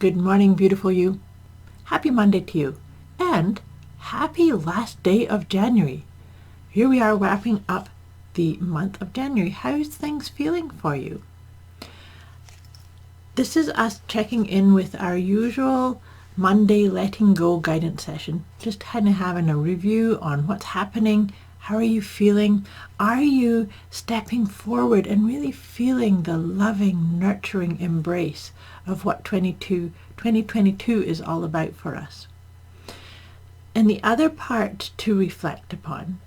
Good morning, beautiful you. Happy Monday to you. And happy last day of January. Here we are wrapping up the month of January. How's things feeling for you? This is us checking in with our usual Monday letting go guidance session. Just kind of having a review on what's happening. How are you feeling? Are you stepping forward and really feeling the loving, nurturing embrace of what 2022 is all about for us? And the other part to reflect upon,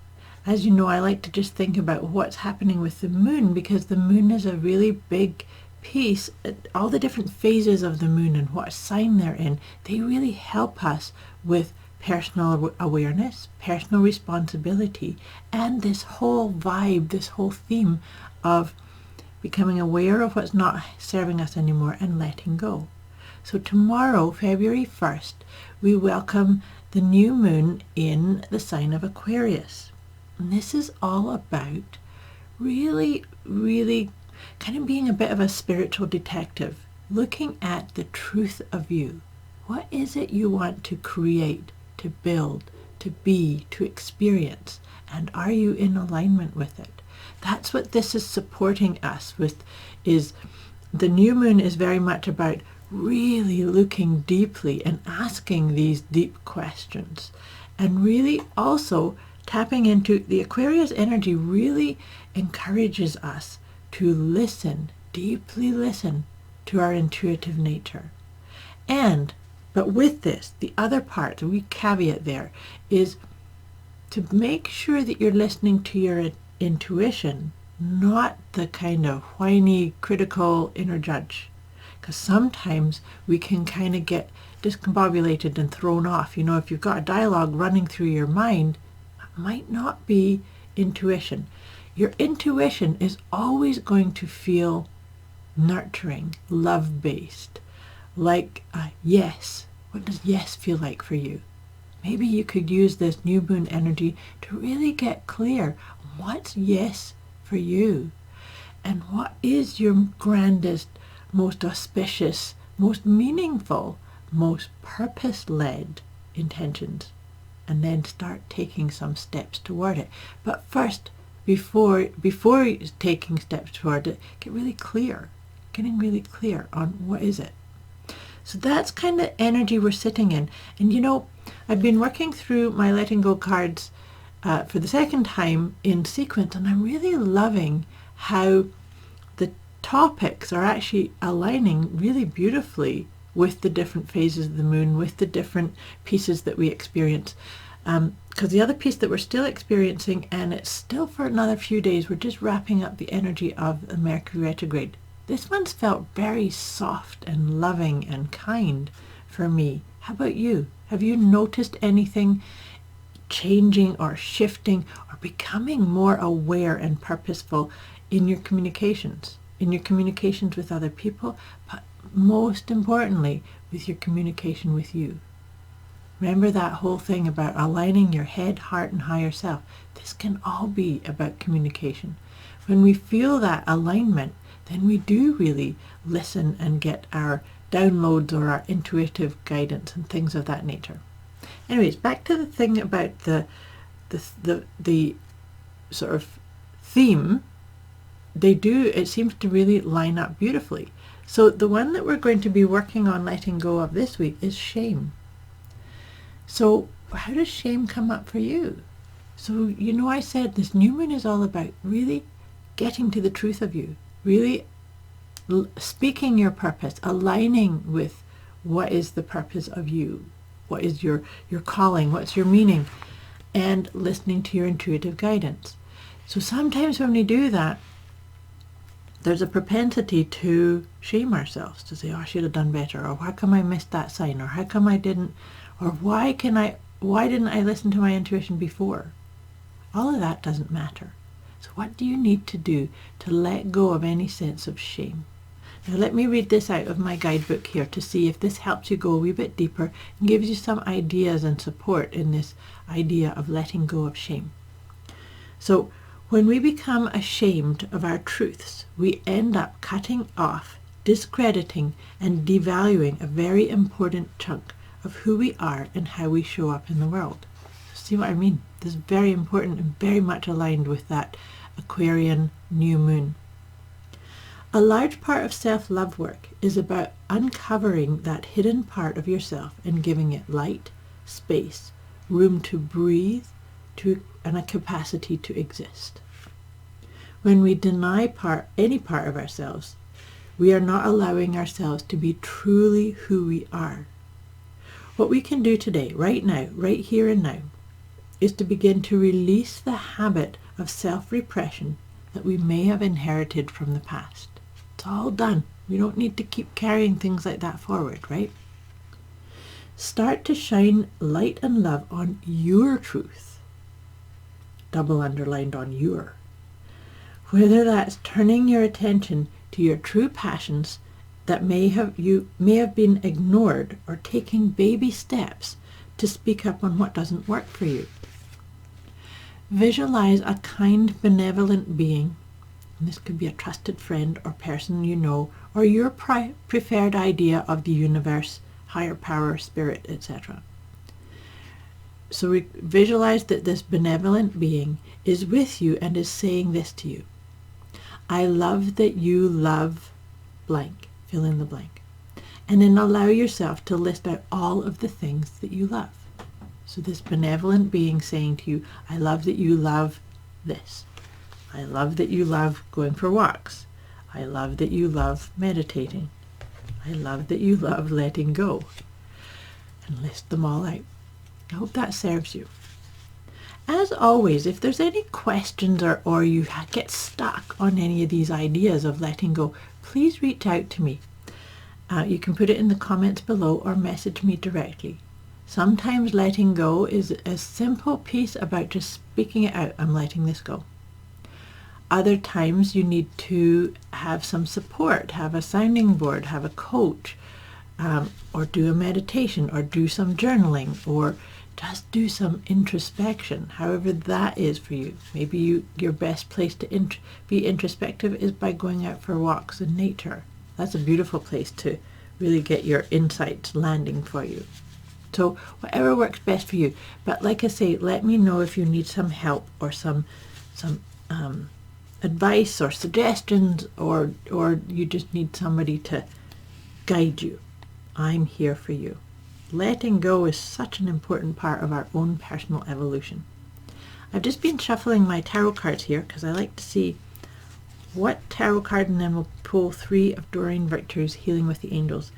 as you know, I like to just think about what's happening with the moon, because the moon is a really big piece. All the different phases of the moon and what sign they're in, they really help us with personal awareness, personal responsibility, and this whole vibe, this whole theme of becoming aware of what's not serving us anymore and letting go. So tomorrow, February 1st, we welcome the new moon in the sign of Aquarius. And this is all about really kind of being a bit of a spiritual detective, looking at the truth of you. What is it you want to create, to build, to be, to experience? And are you in alignment with it? That's what this is supporting us with. Is the new moon is very much about really looking deeply and asking these deep questions, and really also tapping into the Aquarius energy. Really encourages us to listen, deeply listen to our intuitive nature. But with this, the other part, the wee caveat there, is to make sure that you're listening to your intuition, not the kind of whiny, critical inner judge. Because sometimes we can kind of get discombobulated and thrown off. You know, if you've got a dialogue running through your mind, it might not be intuition. Your intuition is always going to feel nurturing, love-based. Like yes. What does yes feel like for you? Maybe you could use this new moon energy to really get clear on what's yes for you, and what is your grandest, most auspicious, most meaningful, most purpose-led intentions, and then start taking some steps toward it. But first, before taking steps toward it, getting really clear on what is it. So that's kind of energy we're sitting in. And you know, I've been working through my letting go cards for the second time in sequence, and I'm really loving how the topics are actually aligning really beautifully with the different phases of the moon, with the different pieces that we experience. Because the other piece that we're still experiencing, and it's still for another few days, we're just wrapping up the energy of the Mercury retrograde. This one's felt very soft and loving and kind for me. How about you? Have you noticed anything changing or shifting or becoming more aware and purposeful in your communications with other people, but most importantly, with your communication with you? Remember that whole thing about aligning your head, heart, and higher self. This can all be about communication. When we feel that alignment, then we do really listen and get our downloads or our intuitive guidance and things of that nature. Anyways, back to the thing about the sort of theme. It seems to really line up beautifully. So the one that we're going to be working on letting go of this week is shame. So how does shame come up for you? So, you know, I said this new moon is all about really getting to the truth of you, really speaking your purpose, aligning with what is the purpose of you, what is your calling, what's your meaning, and listening to your intuitive guidance. So sometimes when we do that, there's a propensity to shame ourselves, to say, oh, I should have done better, or how come I missed that sign, or how come I didn't, or why didn't I listen to my intuition before? All of that doesn't matter. So what do you need to do to let go of any sense of shame? Now let me read this out of my guidebook here to see if this helps you go a wee bit deeper and gives you some ideas and support in this idea of letting go of shame. So when we become ashamed of our truths, we end up cutting off discrediting and devaluing a very important chunk of who we are and how we show up in the world. See what I mean? This is very important and very much aligned with that Aquarian new moon. A large part of self-love work is about uncovering that hidden part of yourself and giving it light, space, room to breathe, and a capacity to exist. When we deny any part of ourselves, we are not allowing ourselves to be truly who we are. What we can do today, right now, right here and now, is to begin to release the habit of self-repression that we may have inherited from the past. It's all done. We don't need to keep carrying things like that forward, right? Start to shine light and love on your truth. Double underlined on your. Whether that's turning your attention to your true passions that may have been ignored, or taking baby steps to speak up on what doesn't work for you. Visualize a kind, benevolent being, and this could be a trusted friend or person you know, or your preferred idea of the universe, higher power, spirit, etc. So visualize that this benevolent being is with you and is saying this to you. I love that you love blank, fill in the blank. And then allow yourself to list out all of the things that you love. So this benevolent being saying to you, I love that you love this. I love that you love going for walks. I love that you love meditating. I love that you love letting go. And list them all out. I hope that serves you. As always, if there's any questions or you get stuck on any of these ideas of letting go, please reach out to me. You can put it in the comments below or message me directly. Sometimes letting go is a simple piece about just speaking it out. I'm letting this go. Other times you need to have some support, have a sounding board, have a coach, or do a meditation, or do some journaling, or just do some introspection, however that is for you. Maybe your best place to be introspective is by going out for walks in nature. That's a beautiful place to really get your insights landing for you. So whatever works best for you. But like I say, let me know if you need some help or some advice or suggestions, or you just need somebody to guide you. I'm here for you. Letting go is such an important part of our own personal evolution. I've just been shuffling my tarot cards here because I like to see what tarot card, and then we'll pull 3 of Doreen Virtue's Healing with the Angels.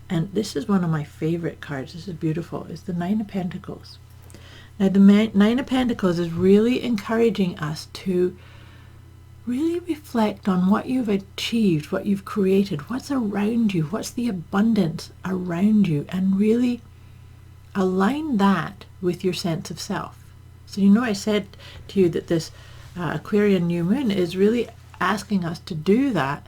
And this is one of my favorite cards. This is beautiful. It's the 9 of Pentacles. Now the 9 of Pentacles is really encouraging us to really reflect on what you've achieved, what you've created, what's around you, what's the abundance around you, and really align that with your sense of self. So you know I said to you that this Aquarian new moon is really asking us to do that,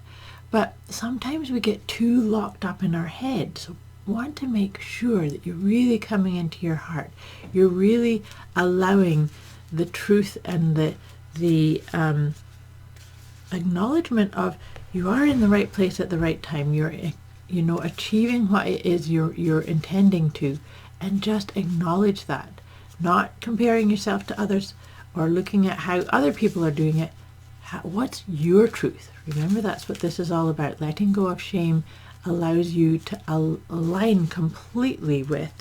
but sometimes we get too locked up in our head. So want to make sure that you're really coming into your heart. You're really allowing the truth and the acknowledgement of you are in the right place at the right time. You're achieving what it is you're intending to, and just acknowledge that. Not comparing yourself to others or looking at how other people are doing it. What's your truth? Remember, that's what this is all about. Letting go of shame allows you to align completely with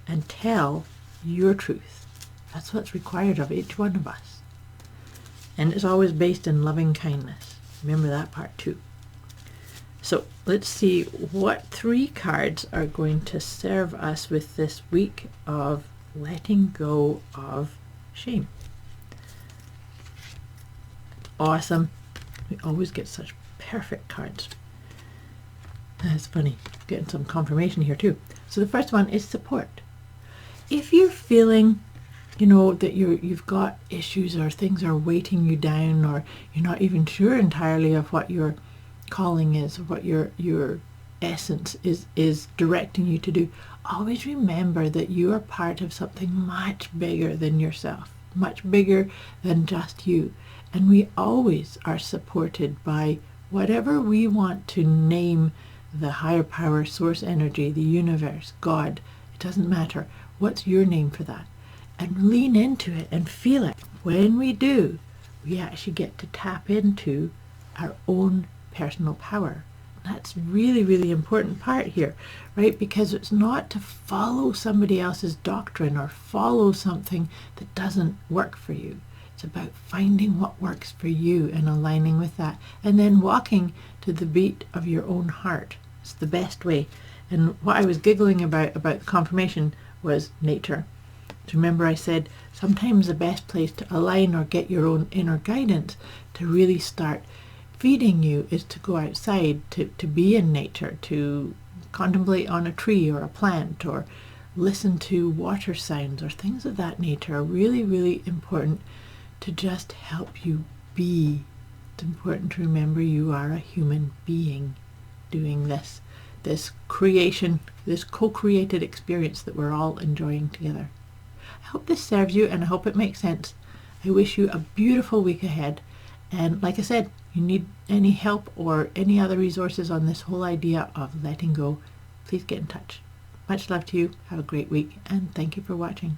and tell your truth. That's what's required of each one of us. And it's always based in loving kindness. Remember that part too. So let's see what 3 cards are going to serve us with this week of letting go of shame. Awesome. We always get such perfect cards. That's funny. Getting some confirmation here too. So the first one is support. If you're feeling that you've got issues, or things are weighting you down, or you're not even sure entirely of what your calling is, or what your essence is directing you to do, always remember that you are part of something much bigger than yourself, much bigger than just you. And we always are supported by whatever we want to name the higher power, source energy, the universe, God. It doesn't matter. What's your name for that? And lean into it and feel it. When we do, we actually get to tap into our own personal power. That's really, really important part here, right? Because it's not to follow somebody else's doctrine or follow something that doesn't work for you. It's about finding what works for you and aligning with that, and then walking to the beat of your own heart. It's the best way. And what I was giggling about confirmation was nature. Do you remember I said sometimes the best place to align or get your own inner guidance to really start feeding you is to go outside, to be in nature, to contemplate on a tree or a plant, or listen to water sounds or things of that nature are really, really important to just help you be. It's important to remember you are a human being doing this creation, this co-created experience that we're all enjoying together. I hope this serves you, and I hope it makes sense. I wish you a beautiful week ahead. And like I said, you need any help or any other resources on this whole idea of letting go, please get in touch. Much love to you. Have a great week, and thank you for watching.